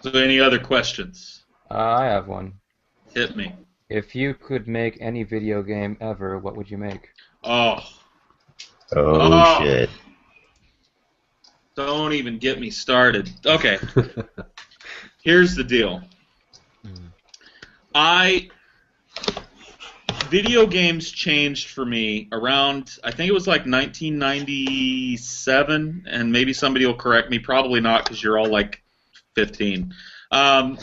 So any other questions? I have one. Hit me. If you could make any video game ever, what would you make? Oh. Oh, shit. Don't even get me started. Okay. Here's the deal. Video games changed for me around, I think it was like 1997, and maybe somebody will correct me, probably not because you're all like 15. You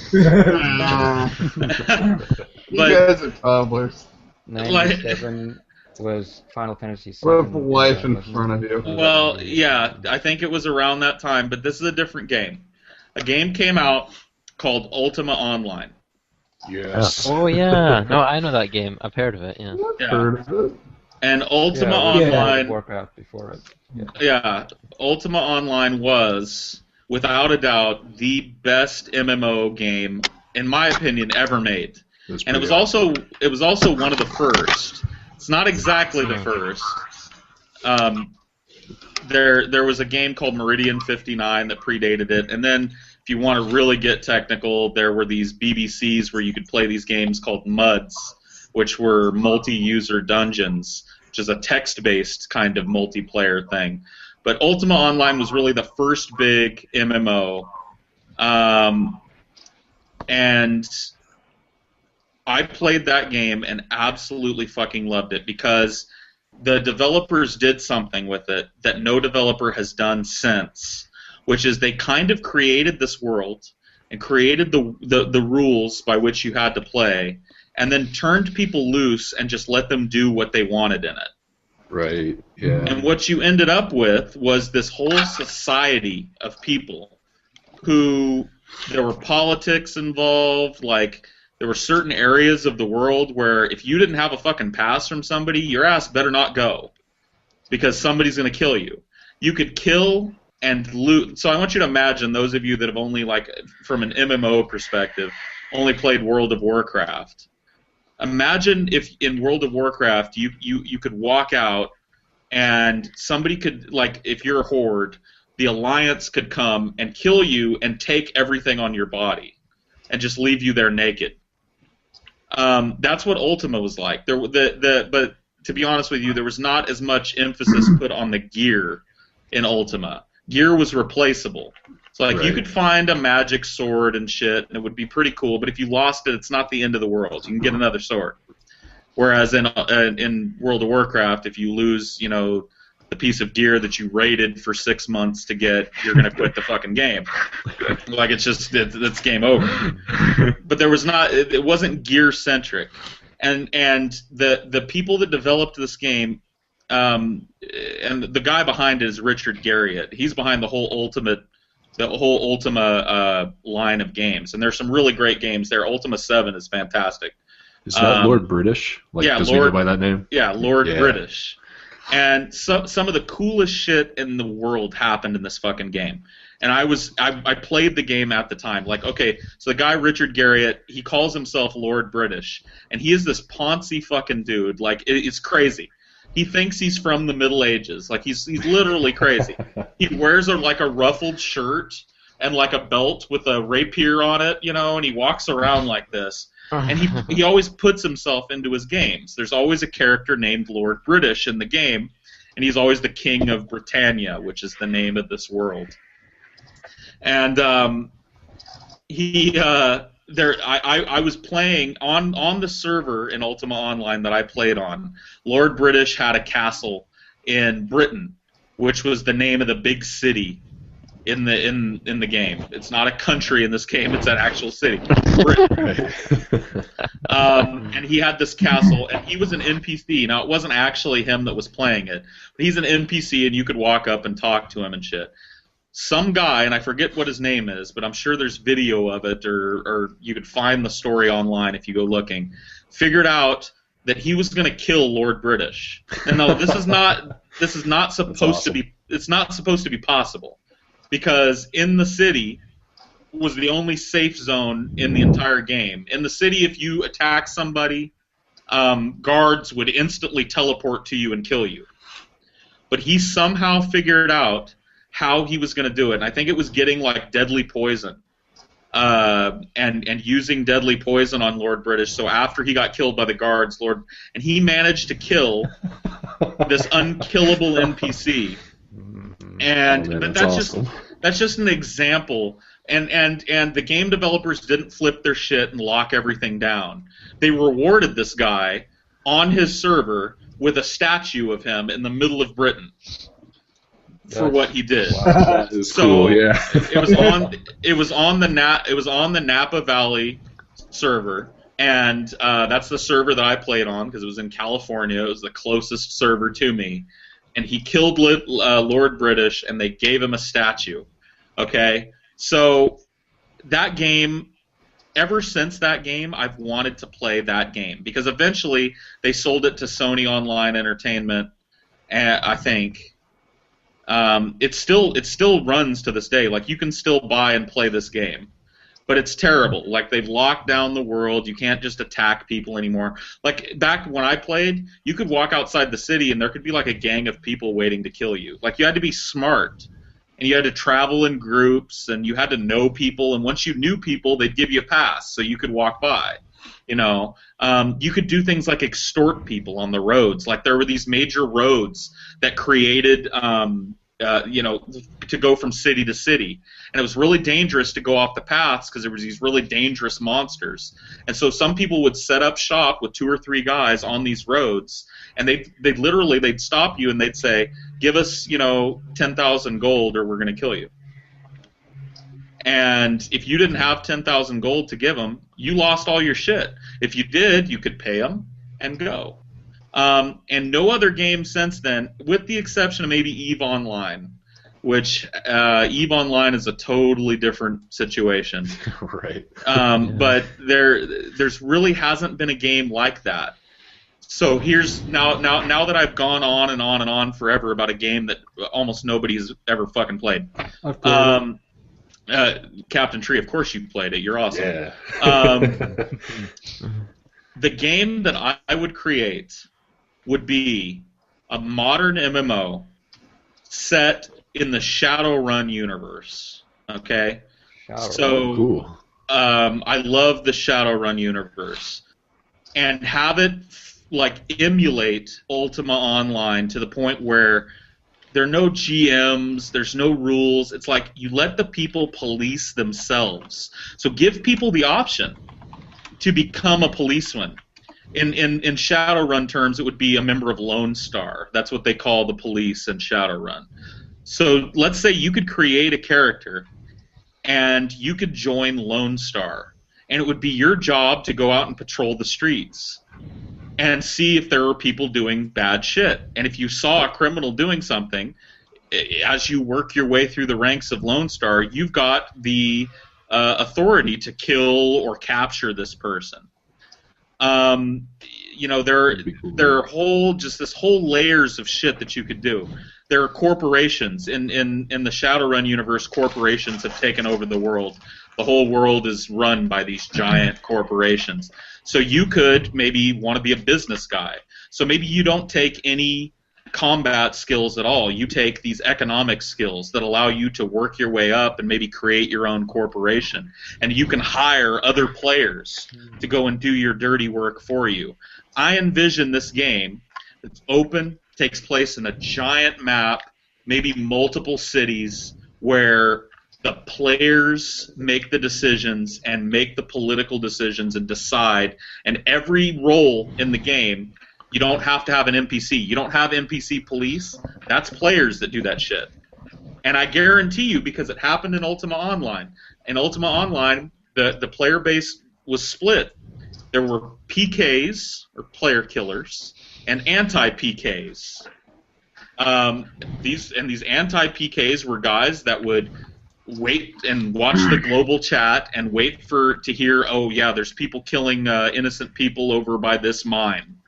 guys are toddlers. 97 was Final Fantasy VII. With life in front of you. Well, yeah, I think it was around that time, but this is a different game. A game came out called Ultima Online. Yes. Oh, yeah. No, I know that game. I've heard of it, yeah. Heard of it. And Ultima World Online... of Warcraft before it. Yeah, Ultima Online was, without a doubt, the best MMO game, in my opinion, ever made. And it was also one of the first. It's not exactly the first. There was a game called Meridian 59 that predated it, and then if you want to really get technical, there were these BBCs where you could play these games called MUDs, which were multi-user dungeons, which is a text-based kind of multiplayer thing. But Ultima Online was really the first big MMO, and I played that game and absolutely fucking loved it because the developers did something with it that no developer has done since, which is they kind of created this world and created the rules by which you had to play, and then turned people loose and just let them do what they wanted in it. Right, yeah. And what you ended up with was this whole society of people who, there were politics involved, like, there were certain areas of the world where if you didn't have a fucking pass from somebody, your ass better not go, because somebody's going to kill you. You could kill and loot. So I want you to imagine, those of you that have only, like, from an MMO perspective, only played World of Warcraft. Imagine if in World of Warcraft you could walk out and somebody could, like, if you're a horde, the Alliance could come and kill you and take everything on your body and just leave you there naked. That's what Ultima was like. But to be honest with you, there was not as much emphasis put on the gear in Ultima. Gear was replaceable. So, like, you could find a magic sword and shit, and it would be pretty cool, but if you lost it, it's not the end of the world. You can get another sword. Whereas in World of Warcraft, if you lose, you know, the piece of gear that you raided for 6 months to get, you're going to quit the fucking game. Like, it's game over. But there was not, it wasn't gear-centric. And the people that developed this game, and the guy behind it is Richard Garriott. He's behind the whole Ultima line of games, and there's some really great games there. Ultima 7 is fantastic. Is that Lord British? Like, yeah, does he go by that name? Yeah, Lord British. And some of the coolest shit in the world happened in this fucking game. And I played the game at the time. Like, okay, so the guy Richard Garriott, he calls himself Lord British, and he is this poncy fucking dude. Like, it's crazy. He thinks he's from the Middle Ages. Like, he's literally crazy. He wears a ruffled shirt and like a belt with a rapier on it, you know, and he walks around like this. And he always puts himself into his games. There's always a character named Lord British in the game, and he's always the King of Britannia, which is the name of this world. And I was playing on the server in Ultima Online that I played on. Lord British had a castle in Britain, which was the name of the big city in the game. It's not a country in this game; it's an actual city, Britain. And he had this castle, and he was an NPC. Now, it wasn't actually him that was playing it, but he's an NPC, and you could walk up and talk to him and shit. Some guy, and I forget what his name is, but I'm sure there's video of it, or you could find the story online if you go looking, figured out that he was going to kill Lord British. And no, this is not supposed to be. It's not supposed to be possible, because in the city was the only safe zone in the entire game. In the city, if you attack somebody, guards would instantly teleport to you and kill you. But he somehow figured out how he was going to do it. And I think it was getting, like, deadly poison. and using deadly poison on Lord British. So after he got killed by the guards, and he managed to kill this unkillable NPC. And but that's just an example. And the game developers didn't flip their shit and lock everything down. They rewarded this guy on his server with a statue of him in the middle of Britain for what he did. Wow, that is so cool, yeah. it was on the Napa Valley server, and that's the server that I played on because it was in California. It was the closest server to me, and he killed Lord British, and they gave him a statue. Okay, so that game. Ever since that game, I've wanted to play that game because eventually they sold it to Sony Online Entertainment, I think. It still runs to this day. Like, you can still buy and play this game, but it's terrible. Like, they've locked down the world. You can't just attack people anymore. Like, back when I played, you could walk outside the city and there could be like a gang of people waiting to kill you. Like, you had to be smart. And you had to travel in groups, and you had to know people. And once you knew people, they'd give you a pass, so you could walk by. You know, you could do things like extort people on the roads. Like, there were these major roads that created, to go from city to city, and it was really dangerous to go off the paths because there was these really dangerous monsters. And so some people would set up shop with 2 or 3 guys on these roads, and they'd stop you and they'd say, "Give us, 10,000 gold, or we're going to kill you." And if you didn't have 10,000 gold to give them, you lost all your shit. If you did, you could pay them and go. And no other game since then, with the exception of maybe EVE Online, which EVE Online is a totally different situation. Right. But there's really hasn't been a game like that. So here's now that I've gone on and on and on forever about a game that almost nobody's ever fucking played. I've played Captain Tree, of course you played it. You're awesome. Yeah. The game that I would create would be a modern MMO set in the Shadowrun universe. Okay? So cool. I love the Shadowrun universe. And have it emulate Ultima Online to the point where there are no GMs, there's no rules. It's like you let the people police themselves. So give people the option to become a policeman. In Shadowrun terms, it would be a member of Lone Star. That's what they call the police in Shadowrun. So let's say you could create a character and you could join Lone Star, and it would be your job to go out and patrol the streets and see if there were people doing bad shit. And if you saw a criminal doing something, as you work your way through the ranks of Lone Star, you've got the authority to kill or capture this person. There are this whole layers of shit that you could do. There are corporations in the Shadowrun universe. Corporations have taken over the world. The whole world is run by these giant corporations. So you could maybe want to be a business guy. So maybe you don't take any combat skills at all. You take these economic skills that allow you to work your way up and maybe create your own corporation. And you can hire other players to go and do your dirty work for you. I envision this game that's open, takes place in a giant map, maybe multiple cities, where the players make the decisions and make the political decisions and decide. And every role in the game, you don't have to have an NPC. You don't have NPC police. That's players that do that shit. And I guarantee you, because it happened in Ultima Online. In Ultima Online, the player base was split. There were PKs, or player killers, and anti-PKs. These anti-PKs were guys that would wait and watch the global chat and wait to hear, oh yeah, there's people killing innocent people over by this mine.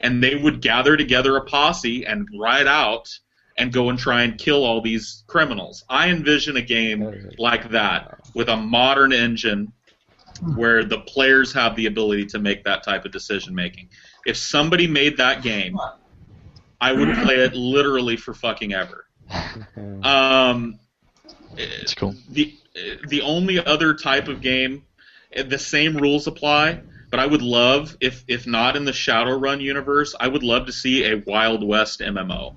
And they would gather together a posse and ride out and go and try and kill all these criminals. I envision a game like that with a modern engine where the players have the ability to make that type of decision making. If somebody made that game, I would play it literally for fucking ever. It's cool. the only other type of game, the same rules apply. But I would love, if not in the Shadowrun universe, I would love to see a Wild West MMO.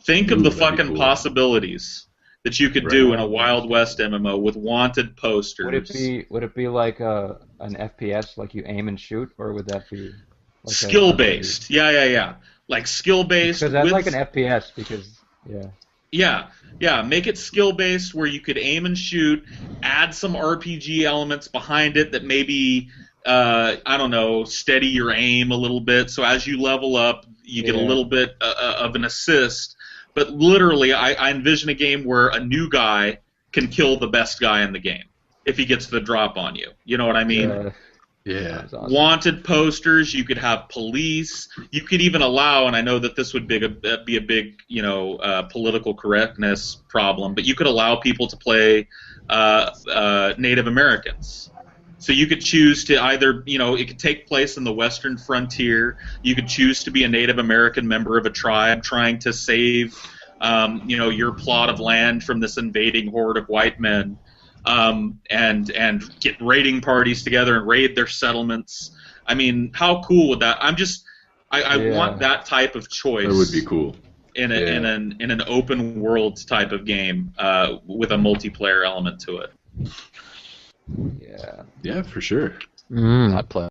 Think of the fucking possibilities that you could do in a Wild West MMO with wanted posters. Would it be like an FPS, like you aim and shoot, or would that be like skill based? Yeah. Like skill based. Because that's like an FPS. Because Yeah, make it skill-based where you could aim and shoot, add some RPG elements behind it that maybe, I don't know, steady your aim a little bit, so as you level up, you get a little bit of an assist. But literally, I envision a game where a new guy can kill the best guy in the game if he gets the drop on you. You know what I mean? Yeah. Awesome. Wanted posters. You could have police. You could even allow, and I know that this would be a big, political correctness problem, but you could allow people to play Native Americans. So you could choose to either, it could take place in the Western frontier. You could choose to be a Native American member of a tribe trying to save, your plot of land from this invading horde of white men. And get raiding parties together and raid their settlements. I mean, how cool would that? I want that type of choice. That would be cool. In an open world type of game with a multiplayer element to it. Yeah. Yeah, for sure. I'd play.